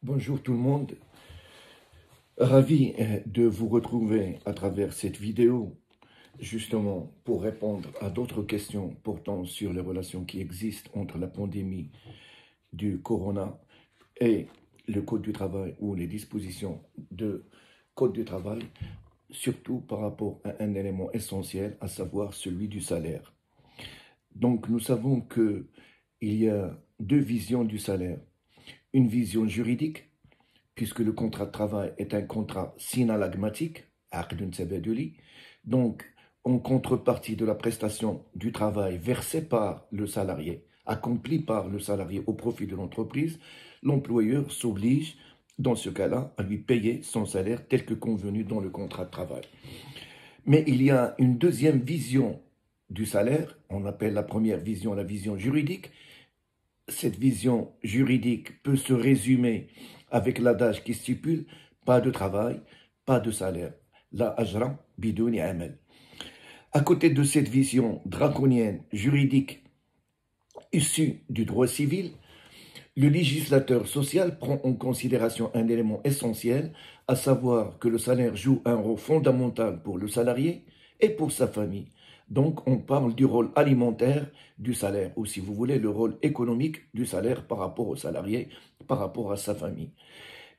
Bonjour tout le monde, ravi de vous retrouver à travers cette vidéo, justement pour répondre à d'autres questions portant sur les relations qui existent entre la pandémie du corona et le Code du travail ou les dispositions de Code du travail, surtout par rapport à un élément essentiel, à savoir celui du salaire. Donc nous savons qu'il y a deux visions du salaire, une vision juridique, puisque le contrat de travail est un contrat synalagmatique, donc en contrepartie de la prestation du travail versé par le salarié, accompli par le salarié au profit de l'entreprise, l'employeur s'oblige, dans ce cas-là, à lui payer son salaire tel que convenu dans le contrat de travail. Mais il y a une deuxième vision du salaire, on appelle la première vision la vision juridique. Cette vision juridique peut se résumer avec l'adage qui stipule « pas de travail, pas de salaire ». La ajra bidouni amal. À côté de cette vision draconienne, juridique, issue du droit civil, le législateur social prend en considération un élément essentiel, à savoir que le salaire joue un rôle fondamental pour le salarié et pour sa famille. Donc, on parle du rôle alimentaire du salaire, ou si vous voulez, le rôle économique du salaire par rapport au salarié, par rapport à sa famille.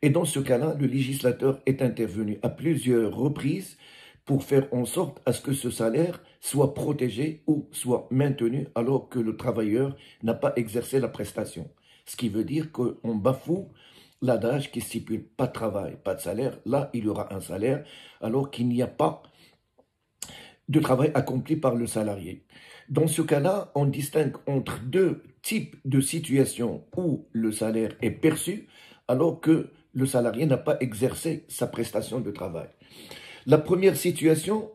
Et dans ce cas-là, le législateur est intervenu à plusieurs reprises pour faire en sorte à ce que ce salaire soit protégé ou soit maintenu alors que le travailleur n'a pas exercé la prestation. Ce qui veut dire qu'on bafoue l'adage qui stipule pas de travail, pas de salaire. Là, il y aura un salaire alors qu'il n'y a pas de travail accompli par le salarié. Dans ce cas-là, on distingue entre deux types de situations où le salaire est perçu alors que le salarié n'a pas exercé sa prestation de travail. La première situation,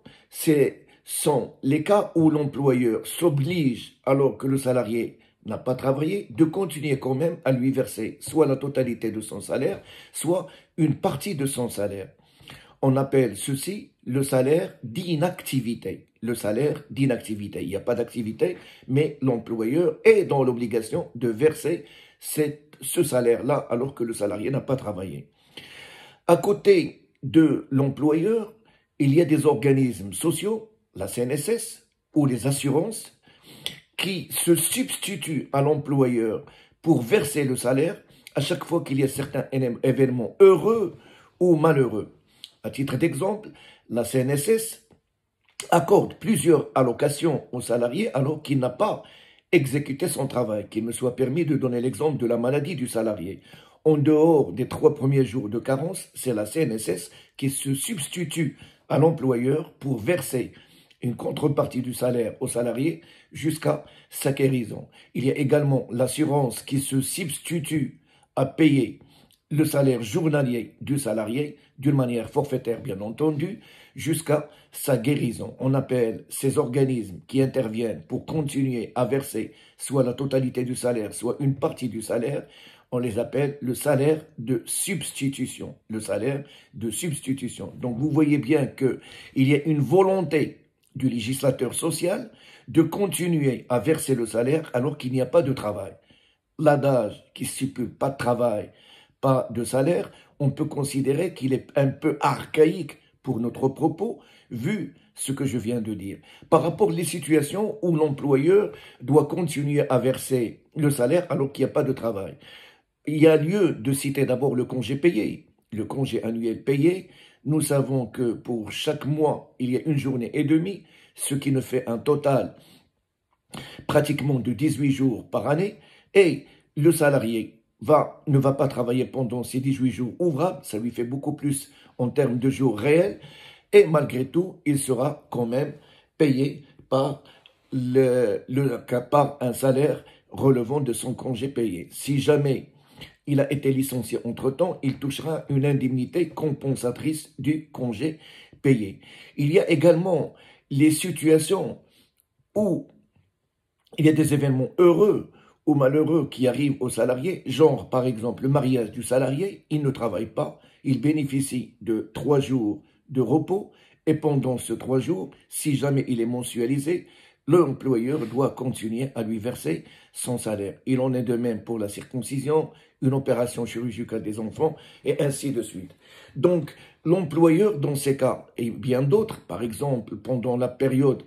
sont les cas où l'employeur s'oblige, alors que le salarié n'a pas travaillé, de continuer quand même à lui verser soit la totalité de son salaire, soit une partie de son salaire. On appelle ceci le salaire d'inactivité. Le salaire d'inactivité. Il n'y a pas d'activité, mais l'employeur est dans l'obligation de verser ce salaire-là alors que le salarié n'a pas travaillé. À côté de l'employeur, il y a des organismes sociaux, la CNSS ou les assurances, qui se substituent à l'employeur pour verser le salaire à chaque fois qu'il y a certains événements heureux ou malheureux. À titre d'exemple, la CNSS accorde plusieurs allocations aux salariés alors qu'il n'a pas exécuté son travail. Qu'il me soit permis de donner l'exemple de la maladie du salarié. En dehors des 3 premiers jours de carence, c'est la CNSS qui se substitue à l'employeur pour verser une contrepartie du salaire au salarié jusqu'à sa guérison. Il y a également l'assurance qui se substitue à payer le salaire journalier du salarié d'une manière forfaitaire, bien entendu, jusqu'à sa guérison. On appelle ces organismes qui interviennent pour continuer à verser soit la totalité du salaire, soit une partie du salaire, on les appelle le salaire de substitution. Le salaire de substitution. Donc vous voyez bien qu'il y a une volonté du législateur social de continuer à verser le salaire alors qu'il n'y a pas de travail. L'adage qui stipule pas de travail, pas de salaire, on peut considérer qu'il est un peu archaïque pour notre propos, vu ce que je viens de dire. Par rapport aux situations où l'employeur doit continuer à verser le salaire alors qu'il n'y a pas de travail. Il y a lieu de citer d'abord le congé payé, le congé annuel payé. Nous savons que pour chaque mois, il y a une journée et demie, ce qui ne fait un total pratiquement de 18 jours par année, et le salarié ne va pas travailler pendant ces 18 jours ouvrables, ça lui fait beaucoup plus en termes de jours réels, et malgré tout, il sera quand même payé par un salaire relevant de son congé payé. Si jamais il a été licencié entre-temps, il touchera une indemnité compensatrice du congé payé. Il y a également les situations où il y a des événements heureux ou malheureux qui arrivent aux salariés, genre par exemple le mariage du salarié, il ne travaille pas, il bénéficie de 3 jours de repos et pendant ces 3 jours, si jamais il est mensualisé, l'employeur doit continuer à lui verser son salaire. Il en est de même pour la circoncision, une opération chirurgicale des enfants, et ainsi de suite. Donc, l'employeur, dans ces cas, et bien d'autres, par exemple, pendant la période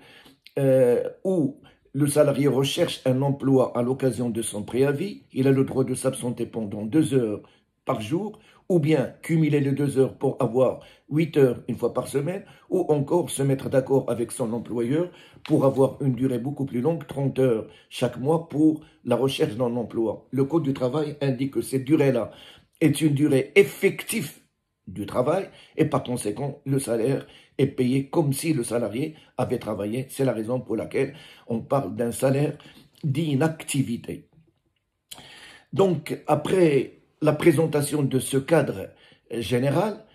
où le salarié recherche un emploi à l'occasion de son préavis, il a le droit de s'absenter pendant 2 heures par jour, ou bien cumuler les 2 heures pour avoir 8 heures une fois par semaine, ou encore se mettre d'accord avec son employeur pour avoir une durée beaucoup plus longue, 30 heures chaque mois pour la recherche d'un emploi. Le Code du travail indique que cette durée-là est une durée effective du travail et par conséquent, le salaire est payé comme si le salarié avait travaillé. C'est la raison pour laquelle on parle d'un salaire d'inactivité. Donc, après la présentation de ce cadre général,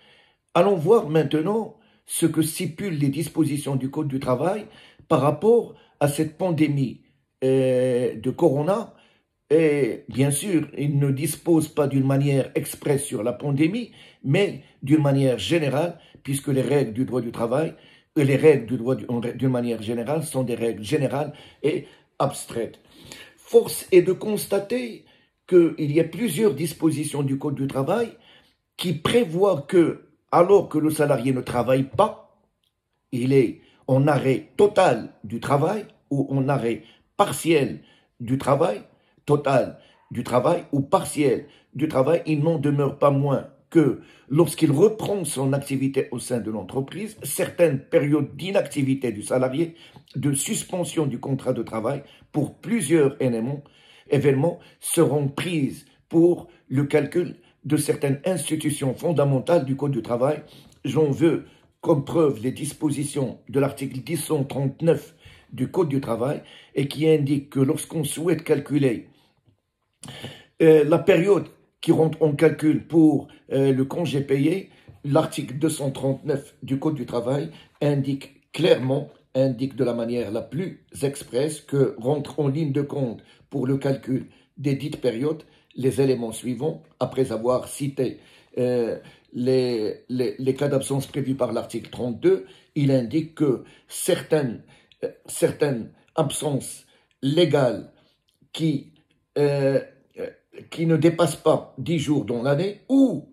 allons voir maintenant ce que stipulent les dispositions du Code du travail par rapport à cette pandémie de Corona. Et bien sûr, il ne dispose pas d'une manière expresse sur la pandémie, mais d'une manière générale, puisque les règles du droit du travail et les règles du droit d'une manière générale sont des règles générales et abstraites. Force est de constater qu'il y a plusieurs dispositions du Code du travail qui prévoient que, alors que le salarié ne travaille pas, il est en arrêt total du travail ou en arrêt partiel du travail, total du travail ou partiel du travail, il n'en demeure pas moins que lorsqu'il reprend son activité au sein de l'entreprise, certaines périodes d'inactivité du salarié, de suspension du contrat de travail pour plusieurs événements seront prises pour le calcul de certaines institutions fondamentales du Code du travail. J'en veux comme preuve les dispositions de l'article 1039 du Code du travail et qui indique que lorsqu'on souhaite calculer la période qui rentre en calcul pour le congé payé, l'article 239 du Code du travail indique clairement, indique de la manière la plus expresse que rentre en ligne de compte pour le calcul des dites périodes les éléments suivants, après avoir cité les cas d'absence prévus par l'article 32, il indique que certaines absences légales qui ne dépassent pas 10 jours dans l'année ou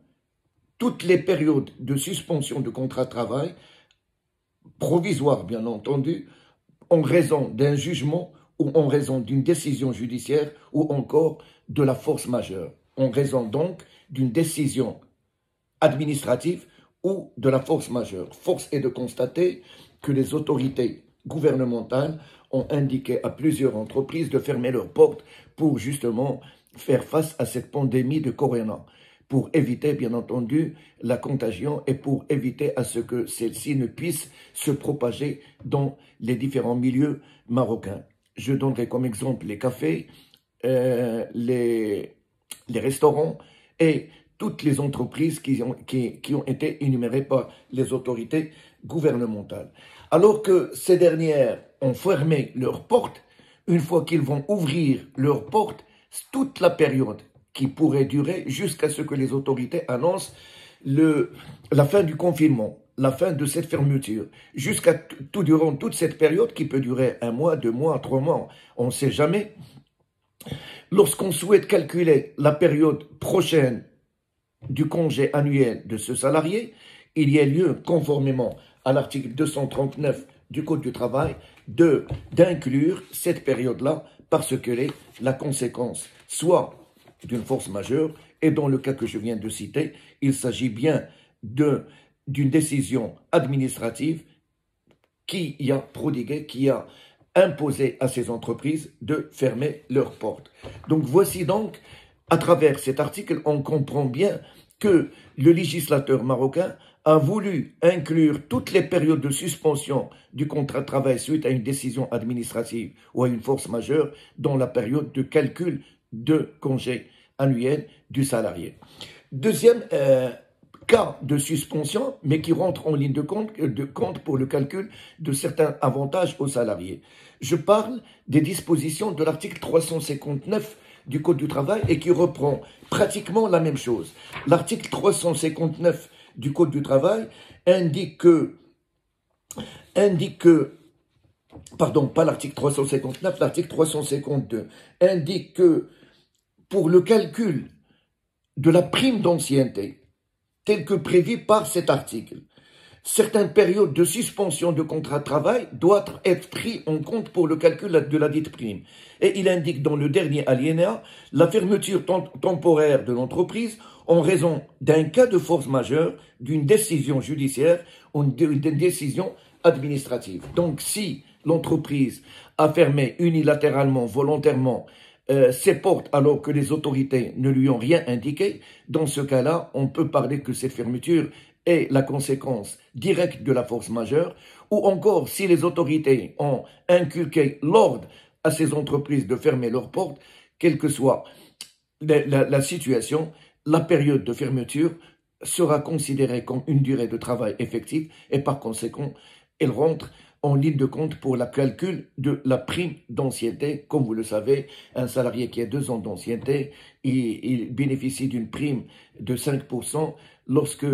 toutes les périodes de suspension de contrat de travail, provisoire bien entendu, en raison d'un jugement ou en raison d'une décision judiciaire ou encore de la force majeure, en raison donc d'une décision administrative ou de la force majeure. Force est de constater que les autorités gouvernementales ont indiqué à plusieurs entreprises de fermer leurs portes pour justement faire face à cette pandémie de corona, pour éviter bien entendu la contagion et pour éviter à ce que celle-ci ne puisse se propager dans les différents milieux marocains. Je donnerai comme exemple les cafés, les restaurants et toutes les entreprises qui ont été énumérées par les autorités gouvernementales. Alors que ces dernières ont fermé leurs portes, une fois qu'ils vont ouvrir leurs portes, toute la période qui pourrait durer jusqu'à ce que les autorités annoncent la fin du confinement, la fin de cette fermeture, durant toute cette période qui peut durer 1 mois, 2 mois, 3 mois, on ne sait jamais. Lorsqu'on souhaite calculer la période prochaine du congé annuel de ce salarié, il y a lieu, conformément à l'article 239 du Code du travail, d'inclure cette période-là parce qu'elle est la conséquence soit d'une force majeure, et dans le cas que je viens de citer, il s'agit bien d'une décision administrative qui a prodigué, qui a imposé à ces entreprises de fermer leurs portes. Donc voici donc, à travers cet article, on comprend bien que le législateur marocain a voulu inclure toutes les périodes de suspension du contrat de travail suite à une décision administrative ou à une force majeure dans la période de calcul de congé annuel du salarié. Deuxième cas de suspension, mais qui rentre en ligne de compte pour le calcul de certains avantages aux salariés. Je parle des dispositions de l'article 359 du Code du travail et qui reprend pratiquement la même chose. L'article 359 du Code du travail indique que pardon, pas l'article 359, l'article 352, indique que pour le calcul de la prime d'ancienneté, telle que prévue par cet article, certaines périodes de suspension de contrat de travail doivent être prises en compte pour le calcul de la dite prime. Et il indique dans le dernier alinéa la fermeture temporaire de l'entreprise en raison d'un cas de force majeure, d'une décision judiciaire ou d'une décision administrative. Donc si l'entreprise a fermé unilatéralement, volontairement, ses portes alors que les autorités ne lui ont rien indiqué, dans ce cas-là, on peut parler que cette fermeture est la conséquence directe de la force majeure, ou encore si les autorités ont inculqué l'ordre à ces entreprises de fermer leurs portes, quelle que soit la situation, la période de fermeture sera considérée comme une durée de travail effective et par conséquent, elle rentre en ligne de compte pour le calcul de la prime d'ancienneté. Comme vous le savez, un salarié qui a 2 ans d'ancienneté, il bénéficie d'une prime de 5%. Lorsque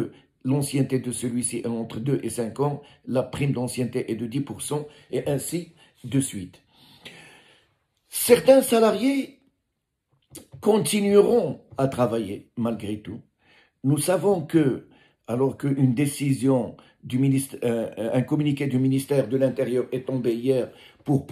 l'ancienneté de celui-ci est entre 2 et 5 ans, la prime d'ancienneté est de 10% et ainsi de suite. Certains salariés continueront à travailler malgré tout. Nous savons que, alors qu'une décision du ministère, un communiqué du ministère de l'Intérieur est tombé hier pour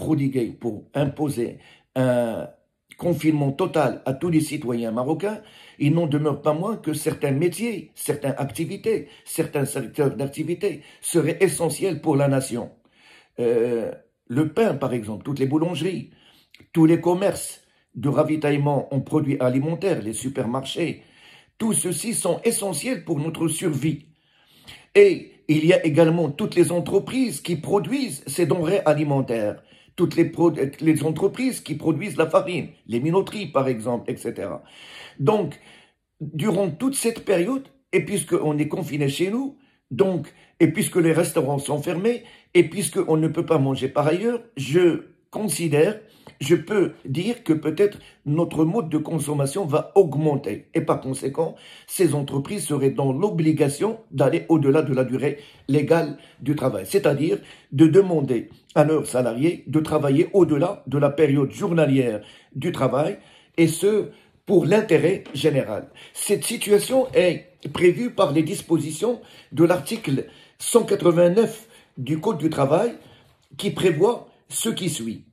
imposer un confinement total à tous les citoyens marocains, il n'en demeure pas moins que certains métiers, certaines activités, certains secteurs d'activité seraient essentiels pour la nation. Le pain, par exemple, toutes les boulangeries, tous les commerces de ravitaillement en produits alimentaires, les supermarchés, tout ceci sont essentiels pour notre survie. Et il y a également toutes les entreprises qui produisent ces denrées alimentaires, toutes les entreprises qui produisent la farine, les minoteries par exemple, etc. Donc, durant toute cette période, et puisqu'on est confiné chez nous, donc, et puisque les restaurants sont fermés, et puisqu'on ne peut pas manger par ailleurs, je peux dire que peut-être notre mode de consommation va augmenter. Et par conséquent, ces entreprises seraient dans l'obligation d'aller au-delà de la durée légale du travail. C'est-à-dire de demander à leurs salariés de travailler au-delà de la période journalière du travail, et ce, pour l'intérêt général. Cette situation est prévue par les dispositions de l'article 189 du Code du travail qui prévoit ce qui suit.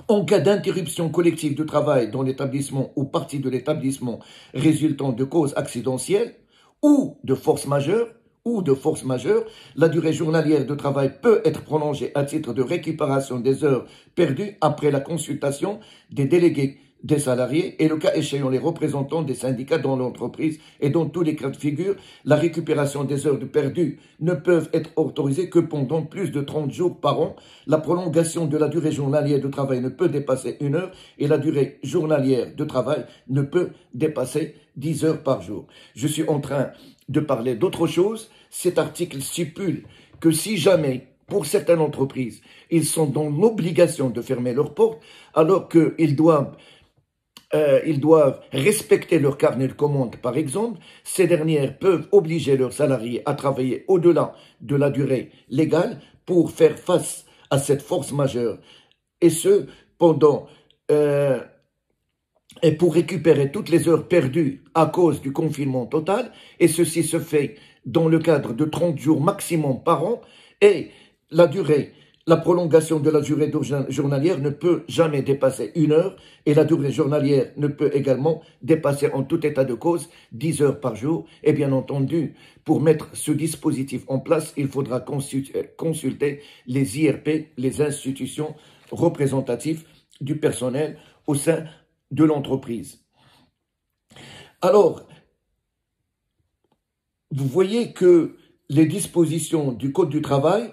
En cas d'interruption collective de travail dans l'établissement ou partie de l'établissement résultant de causes accidentelles ou de force majeure, la durée journalière de travail peut être prolongée à titre de récupération des heures perdues après la consultation des délégués des salariés et le cas échéant les représentants des syndicats dans l'entreprise, et dans tous les cas de figure, la récupération des heures perdues ne peuvent être autorisées que pendant plus de 30 jours par an. La prolongation de la durée journalière de travail ne peut dépasser 1 heure et la durée journalière de travail ne peut dépasser 10 heures par jour. Je suis en train de parler d'autre chose. Cet article stipule que si jamais, pour certaines entreprises, ils sont dans l'obligation de fermer leurs portes, alors qu'ils doivent respecter leur carnet de commandes, par exemple, ces dernières peuvent obliger leurs salariés à travailler au-delà de la durée légale pour faire face à cette force majeure. Et ce, et pour récupérer toutes les heures perdues à cause du confinement total, et ceci se fait dans le cadre de 30 jours maximum par an, et la prolongation de la durée journalière ne peut jamais dépasser 1 heure et la durée journalière ne peut également dépasser en tout état de cause 10 heures par jour. Et bien entendu, pour mettre ce dispositif en place, il faudra consulter les IRP, les institutions représentatives du personnel au sein de l'entreprise. Alors, vous voyez que les dispositions du Code du travail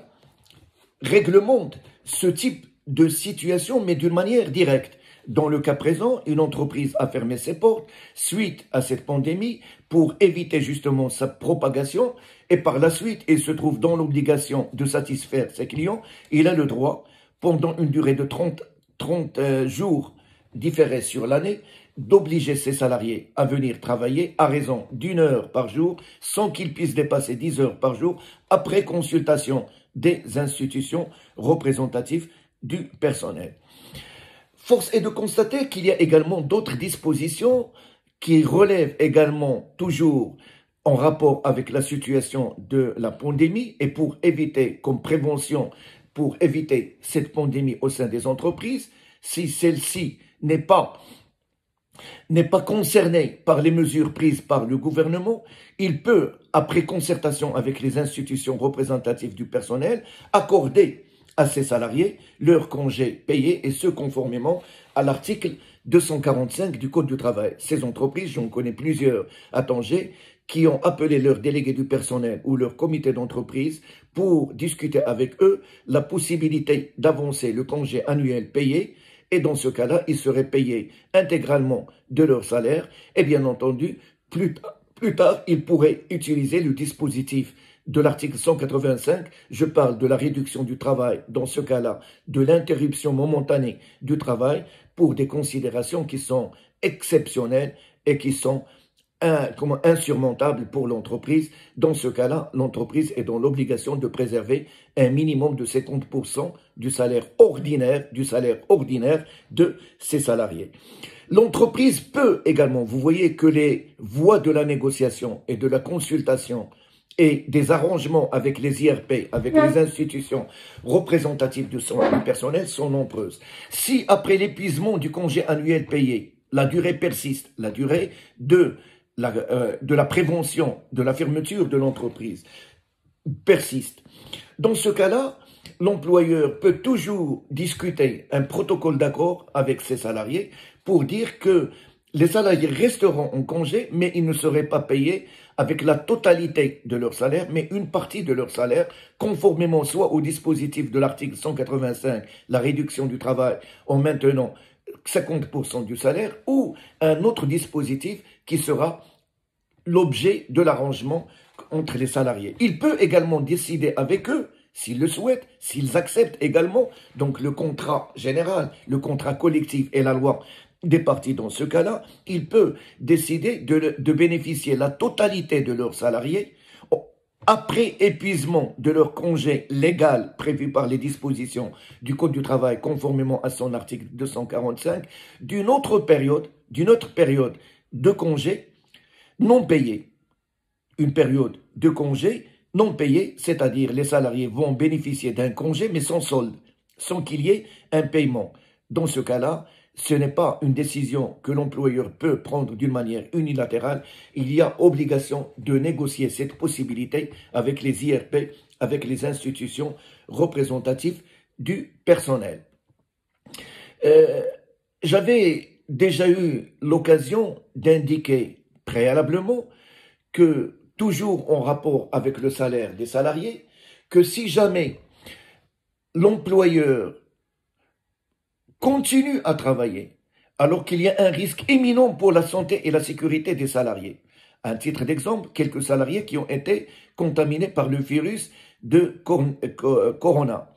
réglemente ce type de situation, mais d'une manière directe. Dans le cas présent, une entreprise a fermé ses portes suite à cette pandémie pour éviter justement sa propagation, et par la suite, il se trouve dans l'obligation de satisfaire ses clients. Il a le droit, pendant une durée de 30 jours différés sur l'année, d'obliger ses salariés à venir travailler à raison d'1 heure par jour, sans qu'ils puissent dépasser 10 heures par jour, après consultation des institutions représentatives du personnel. Force est de constater qu'il y a également d'autres dispositions qui relèvent également toujours en rapport avec la situation de la pandémie et pour éviter, comme prévention, pour éviter cette pandémie au sein des entreprises, si celle-ci n'est pas concerné par les mesures prises par le gouvernement, il peut, après concertation avec les institutions représentatives du personnel, accorder à ses salariés leurs congés payés et ce conformément à l'article 245 du Code du travail. Ces entreprises, j'en connais plusieurs à Tanger, qui ont appelé leurs délégués du personnel ou leur comité d'entreprise pour discuter avec eux la possibilité d'avancer le congé annuel payé. Et dans ce cas-là, ils seraient payés intégralement de leur salaire. Et bien entendu, plus tard, ils pourraient utiliser le dispositif de l'article 185. Je parle de la réduction du travail, dans ce cas-là, de l'interruption momentanée du travail pour des considérations qui sont exceptionnelles et qui sont insurmontable pour l'entreprise. Dans ce cas-là, l'entreprise est dans l'obligation de préserver un minimum de 50% du salaire ordinaire de ses salariés. L'entreprise peut également, vous voyez que les voies de la négociation et de la consultation et des arrangements avec les IRP, avec les institutions représentatives du personnel sont nombreuses. Si après l'épuisement du congé annuel payé, la durée persiste, la durée de la prévention, de la fermeture de l'entreprise persiste. Dans ce cas-là, l'employeur peut toujours discuter un protocole d'accord avec ses salariés pour dire que les salariés resteront en congé, mais ils ne seraient pas payés avec la totalité de leur salaire, mais une partie de leur salaire, conformément soit au dispositif de l'article 185, la réduction du travail en maintenant 50% du salaire, ou un autre dispositif qui sera l'objet de l'arrangement entre les salariés. Il peut également décider avec eux, s'ils le souhaitent, s'ils acceptent également, donc le contrat général, le contrat collectif et la loi des parties dans ce cas-là, il peut décider de bénéficier la totalité de leurs salariés après épuisement de leur congé légal prévu par les dispositions du Code du travail conformément à son article 245, d'une autre période de congé non payé. Une période de congé non payé, c'est-à-dire les salariés vont bénéficier d'un congé mais sans solde, sans qu'il y ait un paiement. Dans ce cas-là, ce n'est pas une décision que l'employeur peut prendre d'une manière unilatérale. Il y a obligation de négocier cette possibilité avec les IRP, avec les institutions représentatives du personnel. J'avais déjà eu l'occasion d'indiquer préalablement que, toujours en rapport avec le salaire des salariés, que si jamais l'employeur continue à travailler, alors qu'il y a un risque imminent pour la santé et la sécurité des salariés. À titre d'exemple, quelques salariés qui ont été contaminés par le virus de Corona.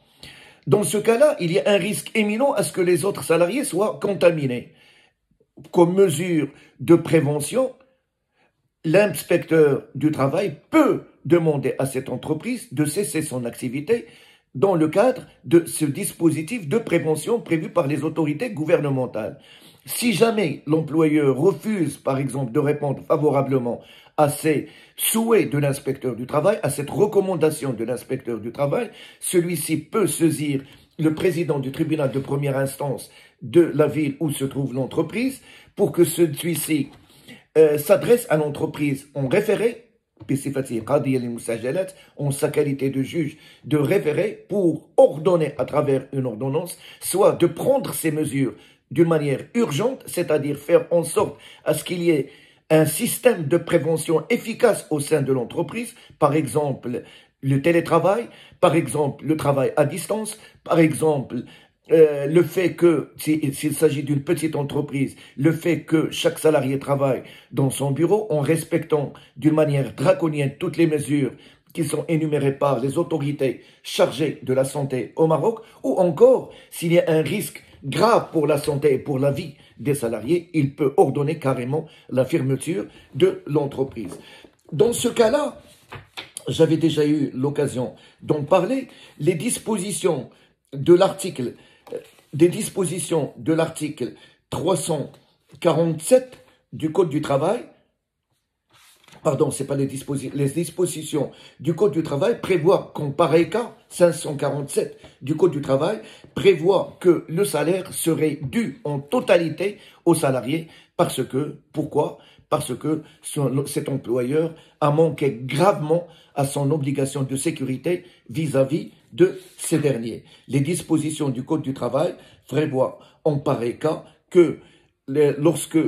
Dans ce cas-là, il y a un risque imminent à ce que les autres salariés soient contaminés. Comme mesure de prévention, l'inspecteur du travail peut demander à cette entreprise de cesser son activité dans le cadre de ce dispositif de prévention prévu par les autorités gouvernementales. Si jamais l'employeur refuse, par exemple, de répondre favorablement à ces souhaits de l'inspecteur du travail, à cette recommandation de l'inspecteur du travail, celui-ci peut saisir le président du tribunal de première instance de la ville où se trouve l'entreprise pour que celui-ci s'adresse à l'entreprise en référé, en sa qualité de juge, de référer pour ordonner à travers une ordonnance, soit de prendre ces mesures d'une manière urgente, c'est-à-dire faire en sorte à ce qu'il y ait un système de prévention efficace au sein de l'entreprise, par exemple le télétravail, par exemple le travail à distance, par exemple le fait que, s'il s'agit d'une petite entreprise, le fait que chaque salarié travaille dans son bureau en respectant d'une manière draconienne toutes les mesures qui sont énumérées par les autorités chargées de la santé au Maroc, ou encore, s'il y a un risque grave pour la santé et pour la vie des salariés, il peut ordonner carrément la fermeture de l'entreprise. Dans ce cas-là, j'avais déjà eu l'occasion d'en parler, les dispositions de l'article des dispositions de l'article 347 du Code du travail, pardon, c'est pas les dispositions du Code du travail prévoient qu'en pareil cas, 547 du Code du travail prévoit que le salaire serait dû en totalité au salarié pourquoi? Parce que cet employeur a manqué gravement à son obligation de sécurité vis-à-vis de ces derniers. Les dispositions du Code du travail prévoient en pareil cas que lorsque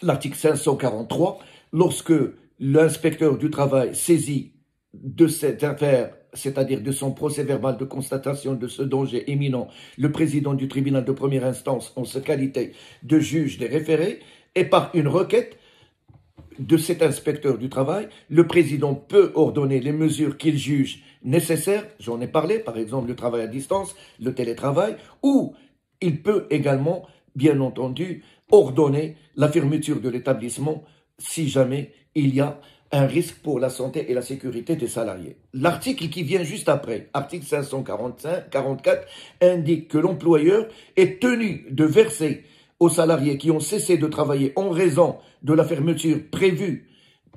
l'article 543, lorsque l'inspecteur du travail saisit de cette affaire, c'est-à-dire de son procès verbal de constatation de ce danger éminent, le président du tribunal de première instance en sa qualité de juge des référés, et par une requête de cet inspecteur du travail, le président peut ordonner les mesures qu'il juge nécessaires, j'en ai parlé, par exemple le travail à distance, le télétravail, ou il peut également, bien entendu, ordonner la fermeture de l'établissement si jamais il y a un risque pour la santé et la sécurité des salariés. L'article qui vient juste après, article 544, indique que l'employeur est tenu de verser aux salariés qui ont cessé de travailler en raison de la fermeture prévue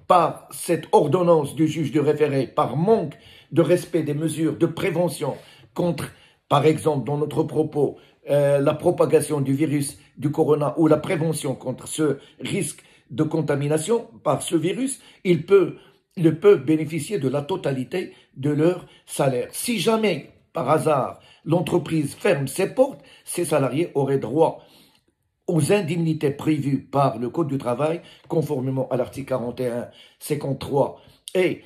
par cette ordonnance du juge de référé, par manque de respect des mesures de prévention contre, par exemple, dans notre propos, la propagation du virus du corona ou la prévention contre ce risque de contamination par ce virus, ils peuvent bénéficier de la totalité de leur salaire. Si jamais, par hasard, l'entreprise ferme ses portes, ces salariés auraient droit aux indemnités prévues par le Code du travail, conformément à l'article 41, 53 et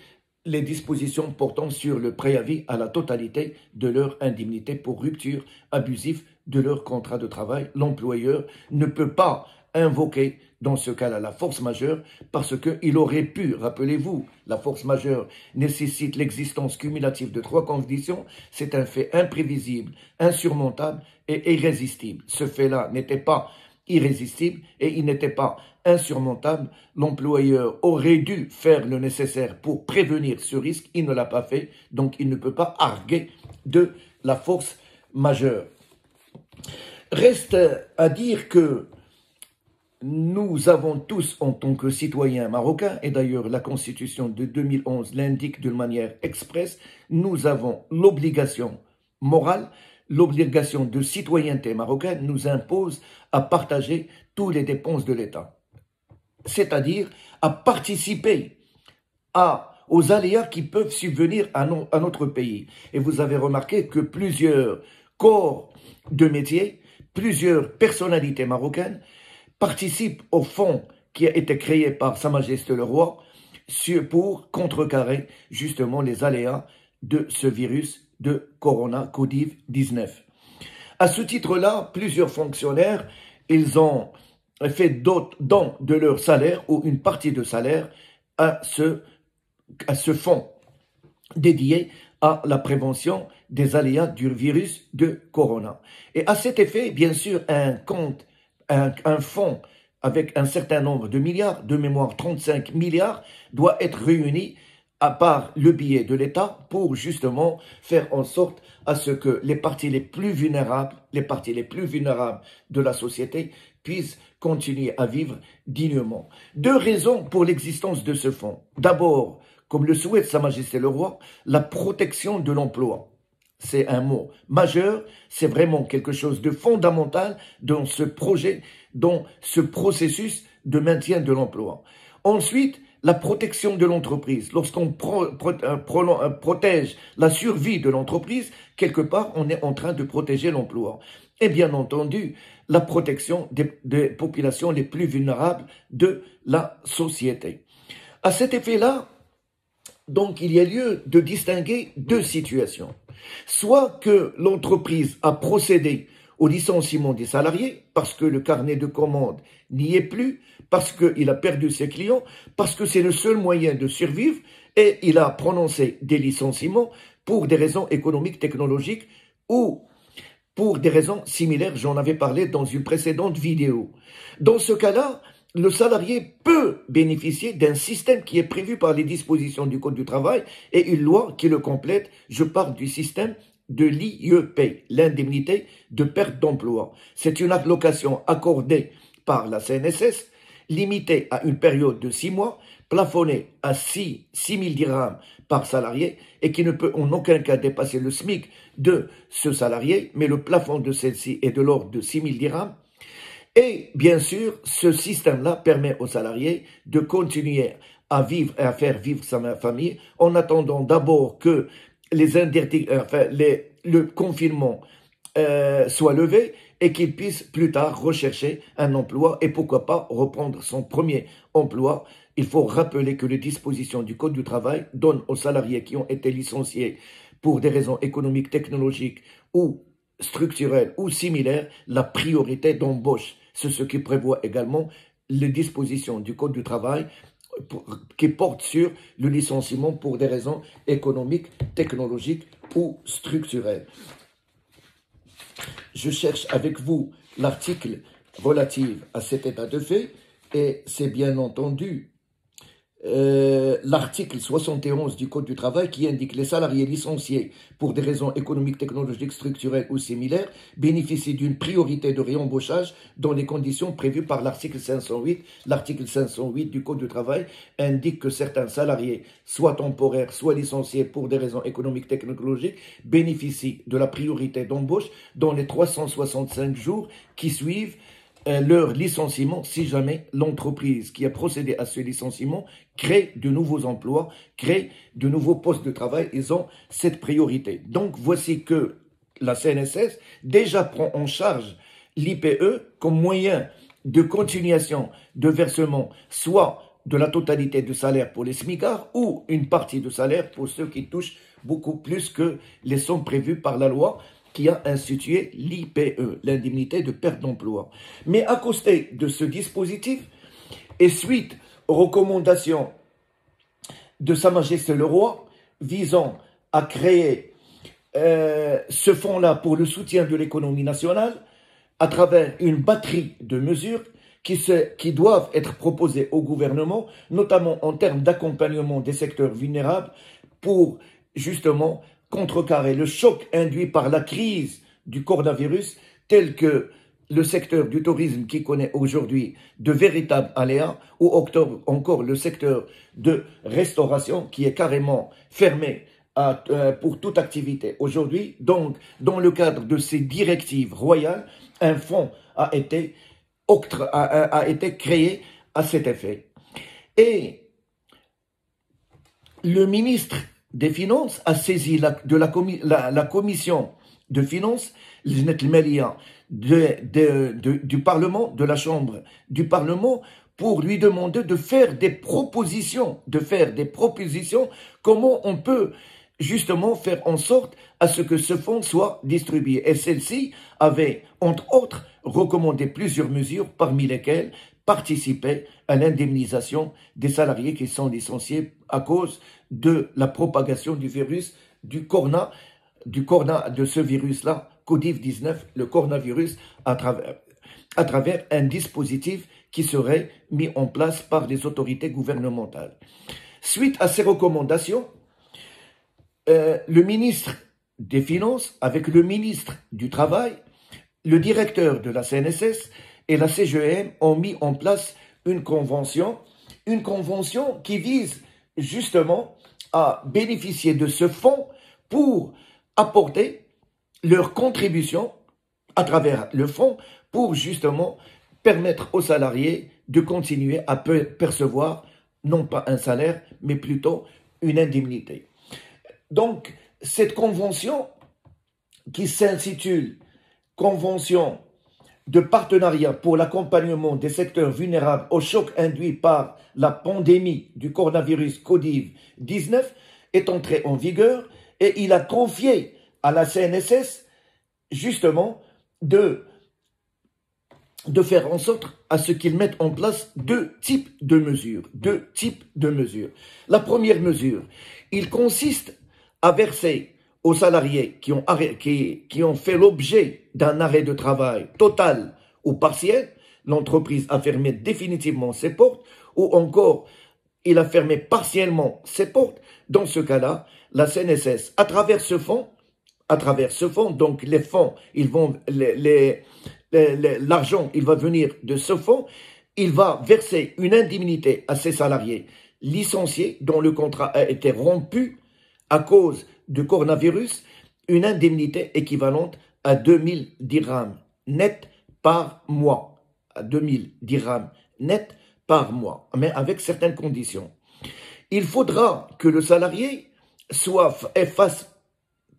les dispositions portant sur le préavis à la totalité de leur indemnité pour rupture abusive de leur contrat de travail. L'employeur ne peut pas invoquer dans ce cas-là la force majeure parce qu'il aurait pu, rappelez-vous, la force majeure nécessite l'existence cumulative de 3 conditions, c'est un fait imprévisible, insurmontable et irrésistible. Ce fait-là n'était pas irrésistible et il n'était pas insurmontable. L'employeur aurait dû faire le nécessaire pour prévenir ce risque, il ne l'a pas fait, donc il ne peut pas arguer de la force majeure. Reste à dire que nous avons tous, en tant que citoyens marocains, et d'ailleurs la Constitution de 2011 l'indique d'une manière expresse, nous avons l'obligation morale, l'obligation de citoyenneté marocaine nous impose à partager toutes les dépenses de l'État, c'est-à-dire à participer aux aléas qui peuvent subvenir à notre pays. Et vous avez remarqué que plusieurs corps de métier, plusieurs personnalités marocaines participent au fonds qui a été créé par Sa Majesté le Roi pour contrecarrer justement les aléas de ce virus de Corona Covid-19. À ce titre-là, plusieurs fonctionnaires, ils ont fait don de leur salaire ou une partie de salaire à ce fonds dédié à la prévention des aléas du virus de Corona. Et à cet effet, bien sûr, un fonds avec un certain nombre de milliards, de mémoire 35 milliards, doit être réuni à part le billet de l'État pour justement faire en sorte à ce que les parties les plus vulnérables de la société puissent continuer à vivre dignement. 2 raisons pour l'existence de ce fonds. D'abord, comme le souhaite Sa Majesté le Roi, la protection de l'emploi. C'est un mot majeur, c'est vraiment quelque chose de fondamental dans ce projet, dans ce processus de maintien de l'emploi. Ensuite, la protection de l'entreprise. Lorsqu'on protège la survie de l'entreprise, quelque part, on est en train de protéger l'emploi. Et bien entendu, la protection des populations les plus vulnérables de la société. À cet effet-là, donc, il y a lieu de distinguer 2 situations. Soit que l'entreprise a procédé au licenciement des salariés parce que le carnet de commandes n'y est plus, parce qu'il a perdu ses clients, parce que c'est le seul moyen de survivre et il a prononcé des licenciements pour des raisons économiques, technologiques ou pour des raisons similaires. J'en avais parlé dans une précédente vidéo. Dans ce cas-là, le salarié peut bénéficier d'un système qui est prévu par les dispositions du Code du travail et une loi qui le complète. Je parle du système de l'IEP, l'indemnité de perte d'emploi. C'est une allocation accordée par la CNSS, limitée à une période de 6 mois, plafonnée à 6 000 dirhams par salarié et qui ne peut en aucun cas dépasser le SMIC de ce salarié, mais le plafond de celle-ci est de l'ordre de 6 000 dirhams. Et bien sûr, ce système-là permet aux salariés de continuer à vivre et à faire vivre sa famille en attendant d'abord que le confinement soit levé et qu'il puisse plus tard rechercher un emploi et pourquoi pas reprendre son premier emploi. Il faut rappeler que les dispositions du Code du travail donnent aux salariés qui ont été licenciés pour des raisons économiques, technologiques ou structurelles ou similaires la priorité d'embauche. C'est ce qui prévoit également les dispositions du Code du travail qui portent sur le licenciement pour des raisons économiques, technologiques ou structurelles. Je cherche avec vous l'article relatif à cet état de fait et c'est bien entendu l'article 71 du Code du travail qui indique les salariés licenciés pour des raisons économiques, technologiques, structurelles ou similaires bénéficient d'une priorité de réembauchage dans les conditions prévues par l'article 508. L'article 508 du Code du travail indique que certains salariés, soit temporaires, soit licenciés pour des raisons économiques, technologiques, bénéficient de la priorité d'embauche dans les 365 jours qui suivent leur licenciement si jamais l'entreprise qui a procédé à ce licenciement crée de nouveaux emplois, crée de nouveaux postes de travail. Ils ont cette priorité. Donc, voici que la CNSS déjà prend en charge l'IPE comme moyen de continuation de versement, soit de la totalité du salaire pour les smicards ou une partie du salaire pour ceux qui touchent beaucoup plus que les sommes prévues par la loi qui a institué l'IPE, l'indemnité de perte d'emploi. Mais à côté de ce dispositif, et suite aux recommandations de Sa Majesté le Roi visant à créer ce fonds-là pour le soutien de l'économie nationale, à travers une batterie de mesures qui doivent être proposées au gouvernement, notamment en termes d'accompagnement des secteurs vulnérables pour justement contrecarrer le choc induit par la crise du coronavirus, tel que le secteur du tourisme qui connaît aujourd'hui de véritables aléas, ou encore le secteur de restauration qui est carrément fermé pour toute activité aujourd'hui. Donc, dans le cadre de ces directives royales, un fonds a été créé à cet effet. Et le ministre des Finances a saisi la commission de finances, du Parlement, de la Chambre du Parlement, pour lui demander de faire des propositions, comment on peut justement faire en sorte à ce que ce fonds soit distribué. Et celle-ci avait, entre autres, recommandé plusieurs mesures, parmi lesquelles participer à l'indemnisation des salariés qui sont licenciés à cause de la propagation du virus, de ce virus-là, Covid-19, le coronavirus, à travers un dispositif qui serait mis en place par les autorités gouvernementales. Suite à ces recommandations, le ministre des Finances, avec le ministre du Travail, le directeur de la CNSS et la CGM ont mis en place une convention qui vise justement à bénéficier de ce fonds pour apporter leur contribution à travers le fonds pour justement permettre aux salariés de continuer à percevoir non pas un salaire, mais plutôt une indemnité. Donc, cette convention qui s'intitule « Convention de partenariat pour l'accompagnement des secteurs vulnérables au choc induit par la pandémie du coronavirus Covid-19 » est entrée en vigueur et il a confié à la CNSS justement de faire en sorte à ce qu'ils mettent en place deux types de mesures. La première mesure, il consiste à verser aux salariés qui ont fait l'objet d'un arrêt de travail total ou partiel, l'entreprise a fermé définitivement ses portes, ou encore il a fermé partiellement ses portes. Dans ce cas-là, la CNSS, à travers ce fonds, à travers ce fonds. Donc les fonds, l'argent, il va venir de ce fonds. Il va verser une indemnité à ses salariés licenciés dont le contrat a été rompu à cause du coronavirus, une indemnité équivalente à 2000 dirhams net par mois. À 2000 dirhams net par mois, mais avec certaines conditions. Il faudra que le salarié fasse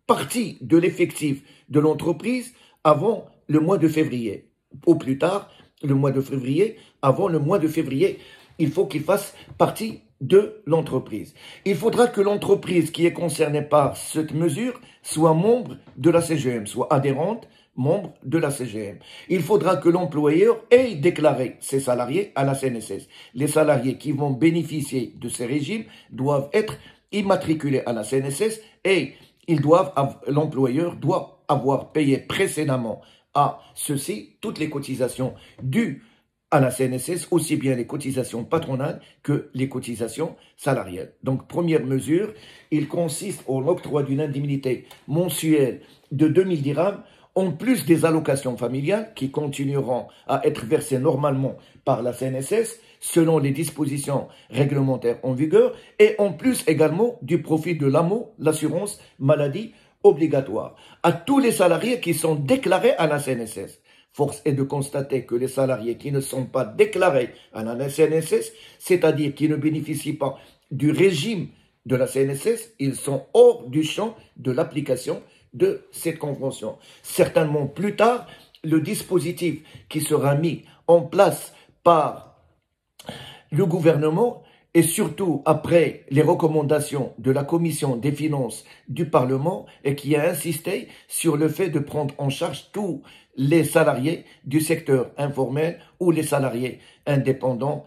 partie de l'effectif de l'entreprise avant le mois de février. Au plus tard, le mois de février, avant le mois de février, il faut qu'il fasse partie de l'entreprise. Il faudra que l'entreprise qui est concernée par cette mesure soit membre de la CGM, soit adhérente, membre de la CGM. Il faudra que l'employeur ait déclaré ses salariés à la CNSS. Les salariés qui vont bénéficier de ces régimes doivent être immatriculés à la CNSS et l'employeur doit avoir payé précédemment à ceux-ci toutes les cotisations dues à la CNSS, aussi bien les cotisations patronales que les cotisations salariales. Donc, première mesure, il consiste en l'octroi d'une indemnité mensuelle de 2000 dirhams, en plus des allocations familiales qui continueront à être versées normalement par la CNSS selon les dispositions réglementaires en vigueur et en plus également du profit de l'AMO, l'assurance maladie obligatoire, à tous les salariés qui sont déclarés à la CNSS. Force est de constater que les salariés qui ne sont pas déclarés à la CNSS, c'est-à-dire qui ne bénéficient pas du régime de la CNSS, ils sont hors du champ de l'application de cette convention. Certainement plus tard, le dispositif qui sera mis en place par le gouvernement et surtout après les recommandations de la Commission des finances du Parlement et qui a insisté sur le fait de prendre en charge tous les salariés du secteur informel ou les salariés indépendants,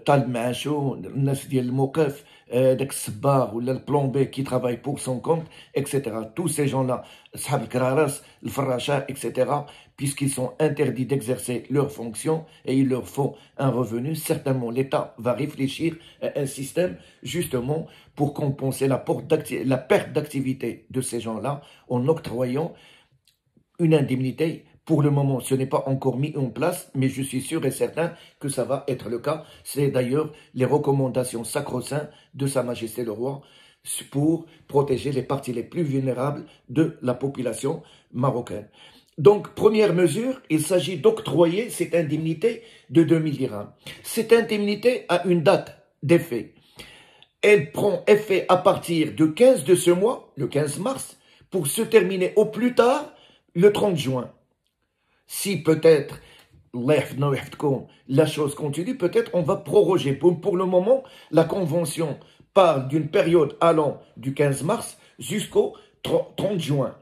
Talmancho, Nasdiel Mokef, Dexbar ou le plombé qui travaille pour son compte, etc. Tous ces gens-là, Sahab Kraras, le Faracha, etc., puisqu'ils sont interdits d'exercer leurs fonctions et il leur faut un revenu, certainement l'État va réfléchir à un système justement pour compenser la perte d'activité de ces gens-là en octroyant une indemnité. Pour le moment, ce n'est pas encore mis en place, mais je suis sûr et certain que ça va être le cas. C'est d'ailleurs les recommandations sacro-saintes de Sa Majesté le Roi pour protéger les parties les plus vulnérables de la population marocaine. Donc, première mesure, il s'agit d'octroyer cette indemnité de 2000 dirhams. Cette indemnité a une date d'effet. Elle prend effet à partir du 15 de ce mois, le 15 mars, pour se terminer au plus tard le 30 juin. Si peut-être la chose continue, peut-être on va proroger. Pour le moment, la convention parle d'une période allant du 15 mars jusqu'au 30 juin.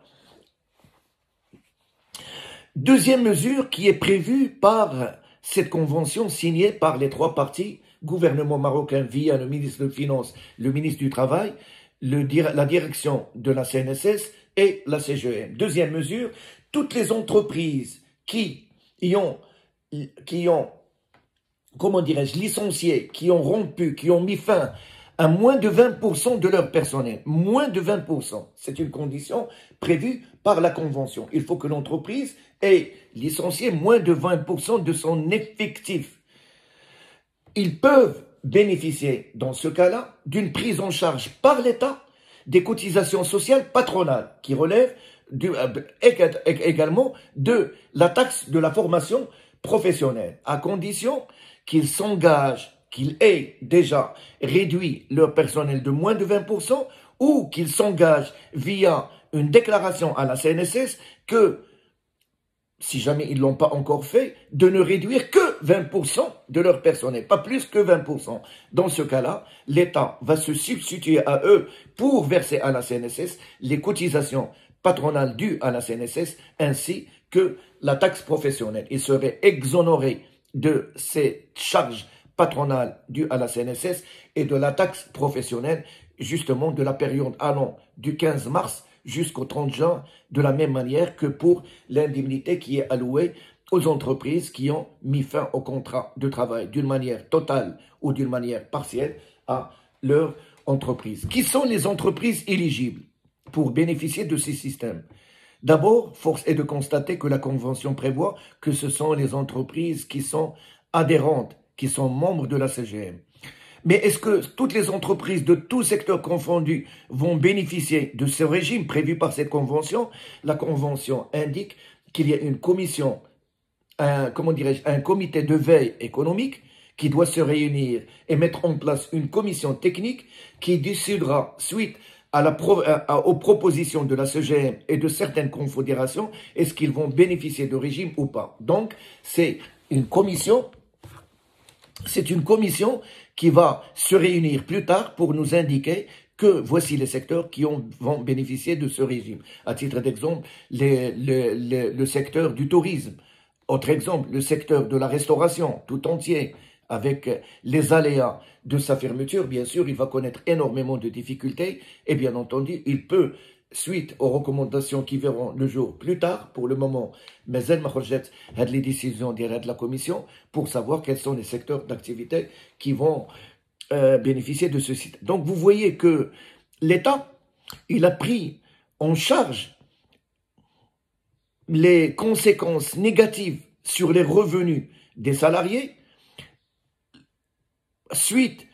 Deuxième mesure qui est prévue par cette convention signée par les trois parties, gouvernement marocain via le ministre des Finances, le ministre du Travail, la direction de la CNSS et la CGM. Deuxième mesure, toutes les entreprises qui ont comment dirais-je, licencié, qui ont rompu, qui ont mis fin à moins de 20% de leur personnel. Moins de 20%. C'est une condition prévue par la Convention. Il faut que l'entreprise ait licencié moins de 20% de son effectif. Ils peuvent bénéficier, dans ce cas-là, d'une prise en charge par l'État des cotisations sociales patronales qui relèvent également de la taxe de la formation professionnelle, à condition qu'ils s'engagent, qu'ils aient déjà réduit leur personnel de moins de 20% ou qu'ils s'engagent via une déclaration à la CNSS que, si jamais ils ne l'ont pas encore fait, de ne réduire que 20% de leur personnel, pas plus que 20%. Dans ce cas-là, l'État va se substituer à eux pour verser à la CNSS les cotisations patronales dues à la CNSS ainsi que la taxe professionnelle. Ils seraient exonérés de ces charges patronales dues à la CNSS et de la taxe professionnelle, justement de la période allant du 15 mars jusqu'au 30 juin, de la même manière que pour l'indemnité qui est allouée aux entreprises qui ont mis fin au contrat de travail d'une manière totale ou d'une manière partielle à leur entreprise. Qui sont les entreprises éligibles? pour bénéficier de ces systèmes. D'abord, force est de constater que la Convention prévoit que ce sont les entreprises qui sont adhérentes, qui sont membres de la CGM. Mais est-ce que toutes les entreprises de tout secteur confondu vont bénéficier de ce régime prévu par cette convention? La convention indique qu'il y a une commission, un comité de veille économique qui doit se réunir et mettre en place une commission technique qui décidera, suite aux propositions de la CGM et de certaines confédérations, est-ce qu'ils vont bénéficier de régime ou pas. Donc, c'est une commission qui va se réunir plus tard pour nous indiquer que voici les secteurs qui vont bénéficier de ce régime. À titre d'exemple, le secteur du tourisme. Autre exemple, le secteur de la restauration tout entier, avec les aléas de sa fermeture, bien sûr, il va connaître énormément de difficultés et bien entendu, il peut, suite aux recommandations qui verront le jour plus tard, pour le moment, mais elle m'a rejeté les décisions de la commission pour savoir quels sont les secteurs d'activité qui vont bénéficier de ce site. Donc vous voyez que l'État, il a pris en charge les conséquences négatives sur les revenus des salariés suite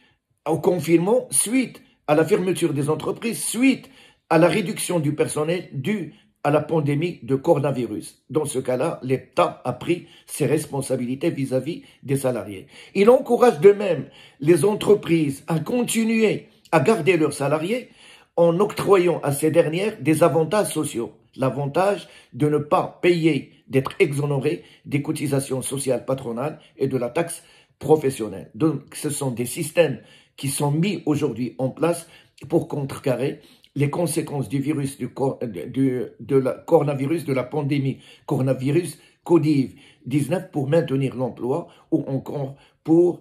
au confinement, suite à la fermeture des entreprises, suite à la réduction du personnel due à la pandémie de coronavirus. Dans ce cas-là, l'État a pris ses responsabilités vis-à-vis des salariés. Il encourage de même les entreprises à continuer à garder leurs salariés en octroyant à ces dernières des avantages sociaux. L'avantage de ne pas payer, d'être exonéré des cotisations sociales patronales et de la taxe professionnelle. Donc, ce sont des systèmes qui sont mis aujourd'hui en place pour contrecarrer les conséquences du virus de la coronavirus, de la pandémie coronavirus Covid-19 pour maintenir l'emploi ou encore pour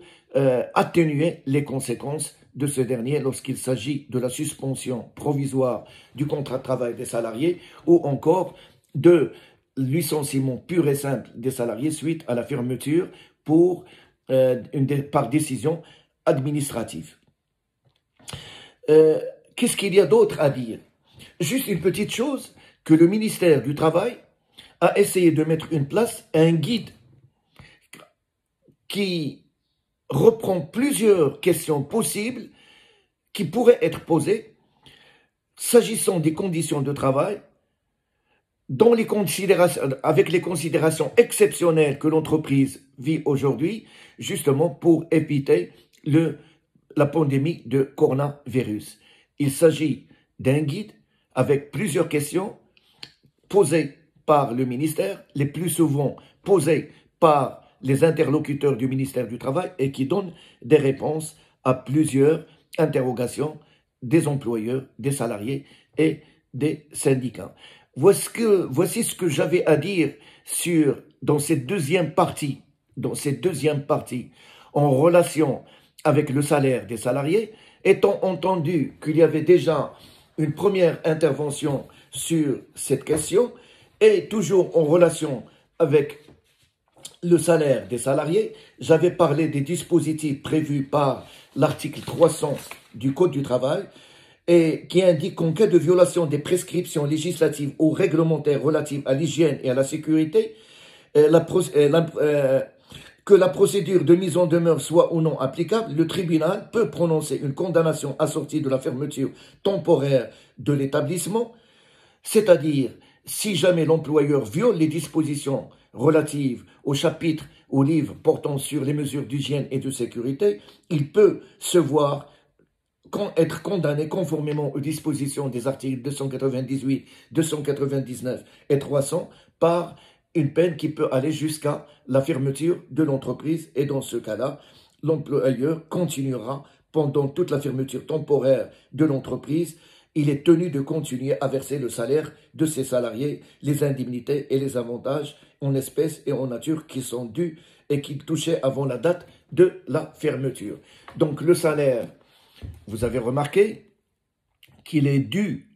atténuer les conséquences de ce dernier lorsqu'il s'agit de la suspension provisoire du contrat de travail des salariés ou encore de licenciement pur et simple des salariés suite à la fermeture par décision administrative. Qu'est-ce qu'il y a d'autre à dire? Juste une petite chose, que le ministère du Travail a essayé de mettre en place un guide qui reprend plusieurs questions possibles qui pourraient être posées s'agissant des conditions de travail, avec les considérations exceptionnelles que l'entreprise vit aujourd'hui, justement pour éviter la pandémie de coronavirus. Il s'agit d'un guide avec plusieurs questions posées par le ministère, les plus souvent posées par les interlocuteurs du ministère du Travail et qui donnent des réponses à plusieurs interrogations des employeurs, des salariés et des syndicats. Voici ce que j'avais à dire dans cette deuxième partie, en relation avec le salaire des salariés, étant entendu qu'il y avait déjà une première intervention sur cette question et toujours en relation avec le salaire des salariés, j'avais parlé des dispositifs prévus par l'article 300 du Code du travail et qui indique qu'en cas de violation des prescriptions législatives ou réglementaires relatives à l'hygiène et à la sécurité, que la procédure de mise en demeure soit ou non applicable, le tribunal peut prononcer une condamnation assortie de la fermeture temporaire de l'établissement, c'est-à-dire si jamais l'employeur viole les dispositions relatives au chapitre ou livre portant sur les mesures d'hygiène et de sécurité, il peut se voir être condamné conformément aux dispositions des articles 298, 299 et 300 par une peine qui peut aller jusqu'à la fermeture de l'entreprise et dans ce cas-là, l'employeur continuera pendant toute la fermeture temporaire de l'entreprise. Il est tenu de continuer à verser le salaire de ses salariés, les indemnités et les avantages en espèces et en nature qui sont dus et qui touchaient avant la date de la fermeture. Donc le salaire, vous avez remarqué qu'il est dû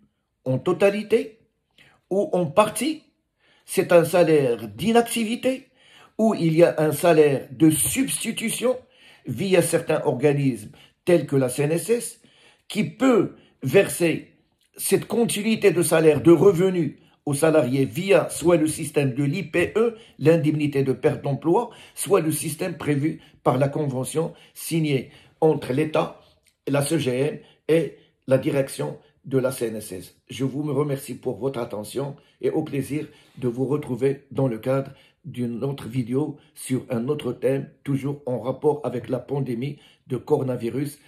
en totalité ou en partie. C'est un salaire d'inactivité ou il y a un salaire de substitution via certains organismes tels que la CNSS qui peut verser cette continuité de salaire, de revenus aux salariés via soit le système de l'IPE, l'indemnité de perte d'emploi, soit le système prévu par la convention signée entre l'État, la CGM et la direction de la CNSS. Je vous remercie pour votre attention et au plaisir de vous retrouver dans le cadre d'une autre vidéo sur un autre thème, toujours en rapport avec la pandémie de coronavirus.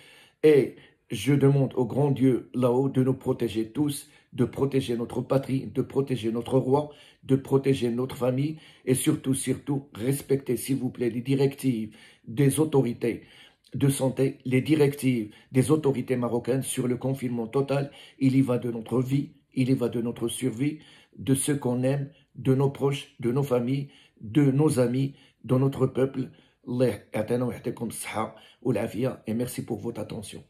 Et je demande au grand Dieu là-haut de nous protéger tous, de protéger notre patrie, de protéger notre roi, de protéger notre famille et surtout, respectez s'il vous plaît les directives des autorités de santé, les directives des autorités marocaines sur le confinement total. Il y va de notre vie, il y va de notre survie, de ceux qu'on aime, de nos proches, de nos familles, de nos amis, de notre peuple. Allah يعطينا ويعطيكم الصحة والعافية et merci pour votre attention.